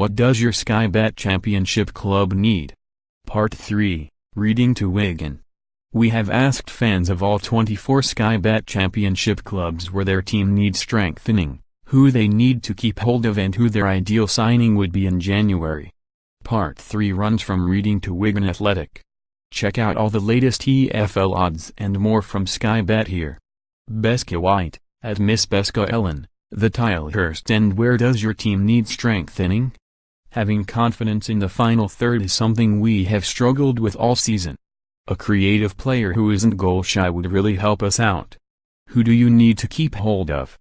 What does your Sky Bet Championship club need? Part 3, Reading to Wigan. We have asked fans of all 24 Sky Bet Championship clubs where their team needs strengthening, who they need to keep hold of and who their ideal signing would be in January. Part 3 runs from Reading to Wigan Athletic. Check out all the latest EFL odds and more from Sky Bet here. Becka White, at Miss Becka Ellen, the Tilehurst and where does your team need strengthening? Having confidence in the final third is something we have struggled with all season. A creative player who isn't goal shy would really help us out. Who do you need to keep hold of?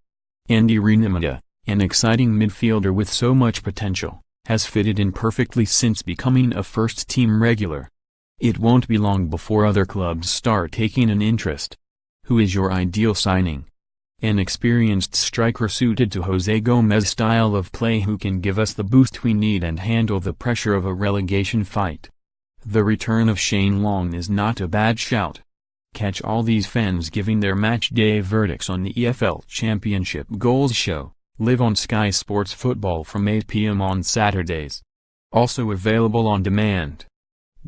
Rinomhota, an exciting midfielder with so much potential, has fitted in perfectly since becoming a first-team regular. It won't be long before other clubs start taking an interest. Who is your ideal signing? An experienced striker suited to Jose Gomez's style of play who can give us the boost we need and handle the pressure of a relegation fight. The return of Shane Long is not a bad shout. Catch all these fans giving their match day verdicts on the EFL Championship Goals Show, live on Sky Sports Football from 8 p.m. on Saturdays. Also available on demand.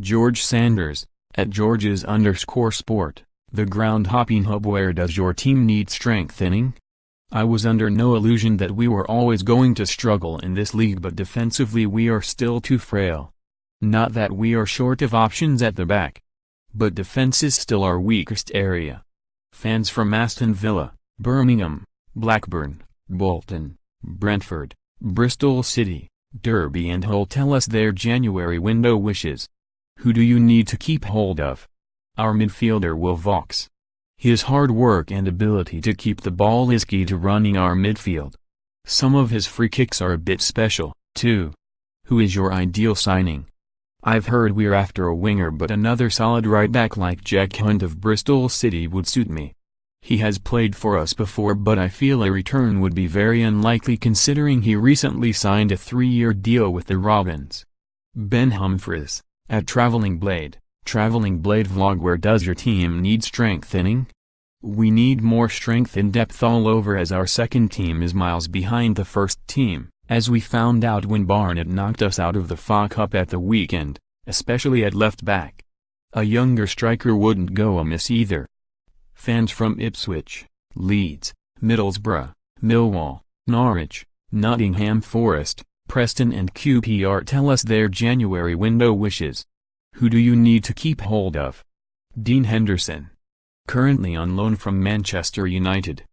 George Sanders, at George's_sport, the ground-hopping hub. Where does your team need strengthening? I was under no illusion that we were always going to struggle in this league, but defensively we are still too frail. Not that we are short of options at the back, but defense is still our weakest area. Fans from Aston Villa, Birmingham, Blackburn, Bolton, Brentford, Bristol City, Derby and Hull tell us their January window wishes. Who do you need to keep hold of? Our midfielder Will Vaux. His hard work and ability to keep the ball is key to running our midfield. Some of his free kicks are a bit special, too. Who is your ideal signing? I've heard we're after a winger, but another solid right-back like Jack Hunt of Bristol City would suit me. He has played for us before, but I feel a return would be very unlikely considering he recently signed a 3-year deal with the Robins. Ben Humphries, at Travelling Blade vlog. Where does your team need strengthening? We need more strength and depth all over, as our second team is miles behind the first team, as we found out when Barnet knocked us out of the FA Cup at the weekend, especially at left back. A younger striker wouldn't go amiss either. Fans from Ipswich, Leeds, Middlesbrough, Millwall, Norwich, Nottingham Forest, Preston and QPR tell us their January window wishes. Who do you need to keep hold of? Dean Henderson. Currently on loan from Manchester United.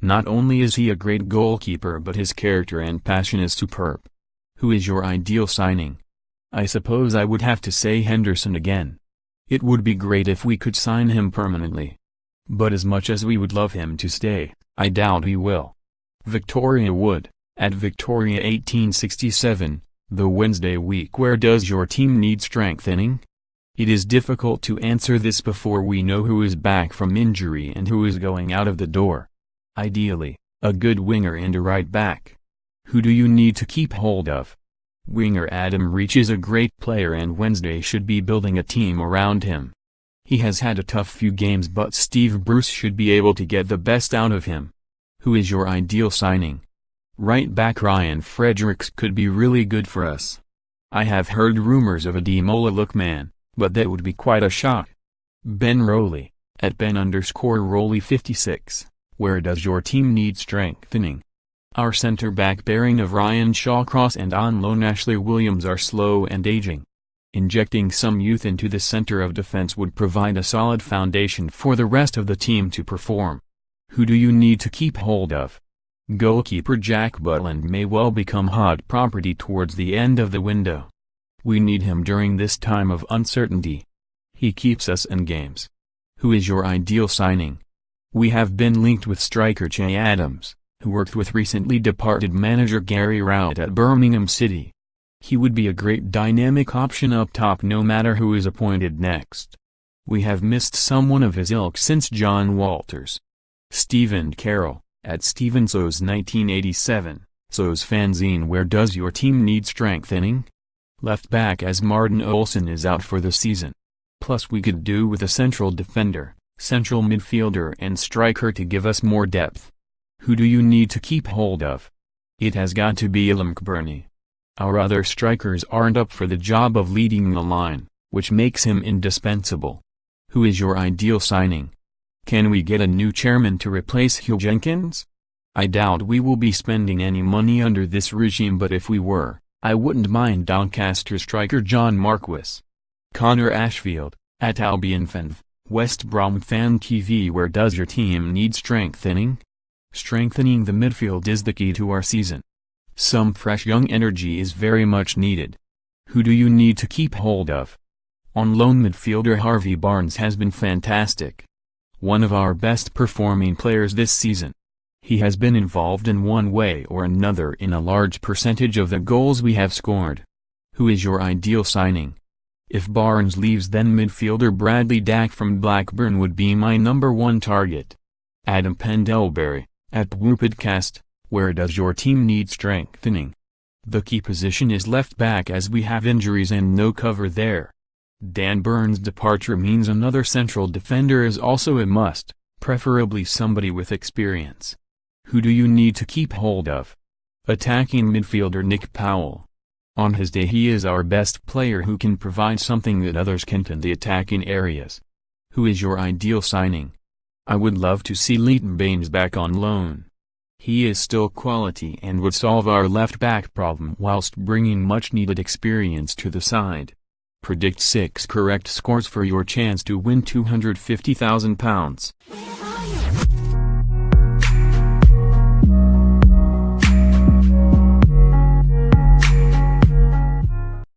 Not only is he a great goalkeeper, but his character and passion is superb. Who is your ideal signing? I suppose I would have to say Henderson again. It would be great if we could sign him permanently. But as much as we would love him to stay, I doubt he will. Victoria Wood, at Victoria 1867, the Wednesday week. Where does your team need strengthening? It is difficult to answer this before we know who is back from injury and who is going out of the door. Ideally, a good winger and a right back. Who do you need to keep hold of? Winger Adam Reach is a great player and Wednesday should be building a team around him. He has had a tough few games, but Steve Bruce should be able to get the best out of him. Who is your ideal signing? Right back Ryan Fredericks could be really good for us. I have heard rumors of a Demola look man, but that would be quite a shock. Ben Rowley, at Ben_Rowley56, where does your team need strengthening? Our centre-back pairing of Ryan Shawcross and on loan Ashley Williams are slow and aging. Injecting some youth into the center of defense would provide a solid foundation for the rest of the team to perform. Who do you need to keep hold of? Goalkeeper Jack Butland may well become hot property towards the end of the window. We need him during this time of uncertainty. He keeps us in games. Who is your ideal signing? We have been linked with striker Che Adams, who worked with recently departed manager Gary Rowett at Birmingham City. He would be a great dynamic option up top no matter who is appointed next. We have missed someone of his ilk since John Walters. Stephen Carroll, at Stevenso's 1987, So's fanzine. Where does your team need strengthening? Left back, as Martin Olsen is out for the season. Plus we could do with a central defender, central midfielder and striker to give us more depth. Who do you need to keep hold of? It has got to be Ilham Kberny. Our other strikers aren't up for the job of leading the line, which makes him indispensable. Who is your ideal signing? Can we get a new chairman to replace Hugh Jenkins? I doubt we will be spending any money under this regime, but if we were, I wouldn't mind Doncaster striker John Marquis. Connor Ashfield, at Albion Fan, West Brom Fan TV. Where does your team need strengthening? Strengthening the midfield is the key to our season. Some fresh young energy is very much needed. Who do you need to keep hold of? On loan, midfielder Harvey Barnes has been fantastic. One of our best performing players this season. He has been involved in one way or another in a large percentage of the goals we have scored. Who is your ideal signing? If Barnes leaves, then midfielder Bradley Dack from Blackburn would be my #1 target. Adam Pendlebury, at Woopodcast, where does your team need strengthening? The key position is left back, as we have injuries and no cover there. Dan Burns' departure means another central defender is also a must, preferably somebody with experience. Who do you need to keep hold of? Attacking midfielder Nick Powell. On his day he is our best player who can provide something that others can't in the attacking areas. Who is your ideal signing? I would love to see Leighton Baines back on loan. He is still quality and would solve our left-back problem whilst bringing much-needed experience to the side. Predict 6 correct scores for your chance to win £250,000.